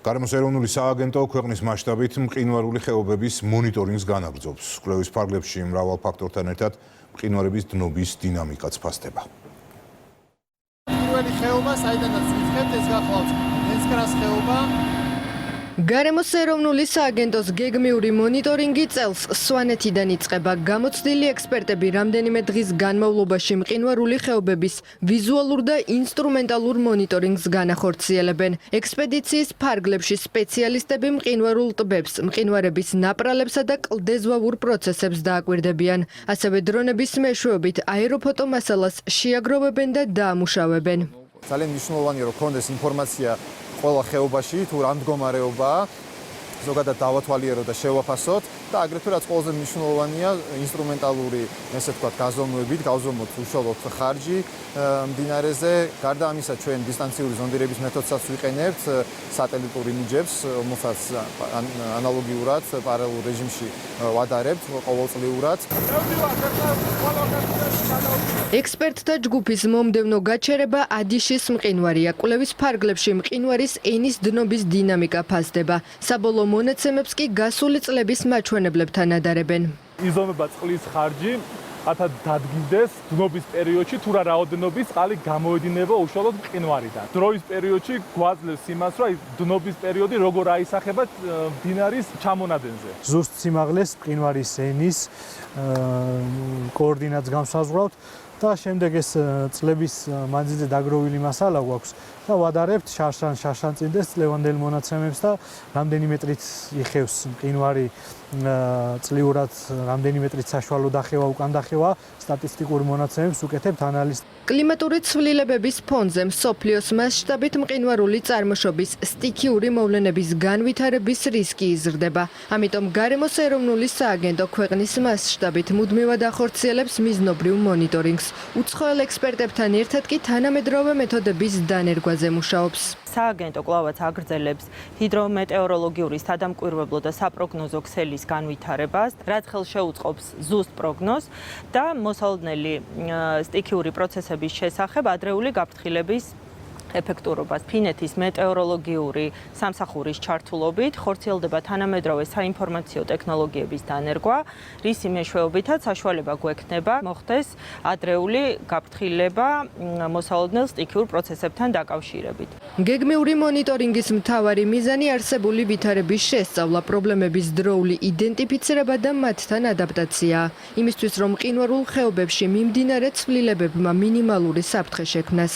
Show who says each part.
Speaker 1: გარემოს ეროვნული სააგენტო ქვეყნის მასშტაბით მყინვარული ხეობების მონიტორინგს განაგრძობს. კვლევის ფარგლებში მრავალ ფაქტორთან ერთად მყინვარების დნობის დინამიკაც ფასდება.
Speaker 2: პირველი ხეობა, საიდანაც ვიწყებთ, ეს გახლავთ ნენსკრას ხეობა.
Speaker 3: გარემოს ეროვნული სააგენტოს გეგმიური მონიტორინგი წელს სვანეთიდან იწყება. გამოცდილი ექსპერტები რამდენიმე დღის განმავლობაში მყინვარული ხეობების ვიზუალურ და ინსტრუმენტალურ მონიტორინგს განახორციელებენ. ექსპედიციის ფარგლებში სპეციალისტები მყინვარულ ტბებს, მყინვარების ნაპრალებსა და კლდეზვავურ პროცესებს დააკვირდებიან. ასევე დრონების მეშვეობით აეროფოტო მასალას შეაგროვებენ და დაამუშავებენ.
Speaker 2: ძალიან მნიშვნელოვანია, რომ გქონდეს ინფორმაცია ყველა ხეობაში, თუ რა მდგომარეობაა, ზოგადად დავათვალიეროთ და შევაფასოთ და აგრეთვე რაც ყველაზე მნიშვნელოვანია, ინსტრუმენტალური, ესე ვთქვათ, გაზომვებით, გავზომოთ უშუალოდ ხარჯი მდინარეზე. გარდა ამისა, ჩვენ დისტანციური ზონდირების მეთოდსაც ვიყენებთ, სატელიტურ იმიჯებს, რომელსაც ანალოგიურად პარალელურ რეჟიმში ვადარებთ ყოველწლიურად.
Speaker 3: ექსპერტთა ჯგუფის მომდევნო გაჩერება ადიშის მყინვარია. კვლევის ფარგლებში მყინვარის ენის დნობის დინამიკა ფასდება. საბოლოო მონაცემებს კი გასული წლების მაჩვენებლებთან ადარებენ.
Speaker 4: იზომება წყლის ხარჯი, რათა დადგინდეს დნობის პერიოდში თუ რა რაოდენობის წყალი გამოედინება უშუალოდ მყინვარიდან. დროის პერიოდში გვაძლევს იმას, რომ დნობის პერიოდი როგორ აისახება მდინარის ჩამონადენზე.
Speaker 5: ზუსტ სიმაღლეს მყინვარის ენის კოორდინატს განსაზღვრავთ და შემდეგ ეს წლების მანძილზე დაგროვილი მასალა გვაქვს და ვადარებთ შარშანწინდეს წლევანდელ მონაცემებს და რამდენი მეტრით იხევს მყინვარი წლიურად, რამდენი მეტრით საშუალო დახევა, უკან დახევა, სტატისტიკური მონაცემებს უკეთებთ ანალიზს.
Speaker 3: კლიმატური ცვლილებების ფონზე მსოფლიოს მასშტაბით მყინვარული წარმოშობის სტიქიური მოვლენების განვითარების რისკი იზრდება. ამიტომ გარემოს ეროვნული სააგენტო ქვეყნის მასშტაბით მუდმივად ახორციელებს მიზნობრივ მონიტორინგს. უცხოელ ექსპერტებთან ერთად კი თანამედროვე მეთოდების დანერგვაზე მუშაობს.
Speaker 6: სააგენტო კვლავაც აგრძელებს ჰიდრომეტეოროლოგიური სადამკვირვებლო და საპროგნოზო ქსელის განვითარებას, რაც ხელშეუწყობს ზუსტ პროგნოზს და მოსალოდნელი სტიქიური პროცესების შესახებ ადრეული გაფრთხილების ეფექტურობას. ფინეთის მეტეოროლოგიური სამსახურის ჩართულობით ხორციელდება თანამედროვე საინფორმაციო ტექნოლოგიების დანერგვა, რისი მეშვეობითაც საშუალება გვექნება მოხდეს ადრეული გაფრთხილება მოსალოდნელ სტიქიურ პროცესებთან დაკავშირებით.
Speaker 3: გეგმიური მონიტორინგის მთავარი მიზანი არსებული ვითარების შესწავლა, პრობლემების დროული იდენტიფიცირება და მათთან ადაპტაციაა. იმისთვის, რომ მყინვარულ ხეობებში მიმდინარე ცვლილებებმა მინიმალური საფრთხე შექმნას.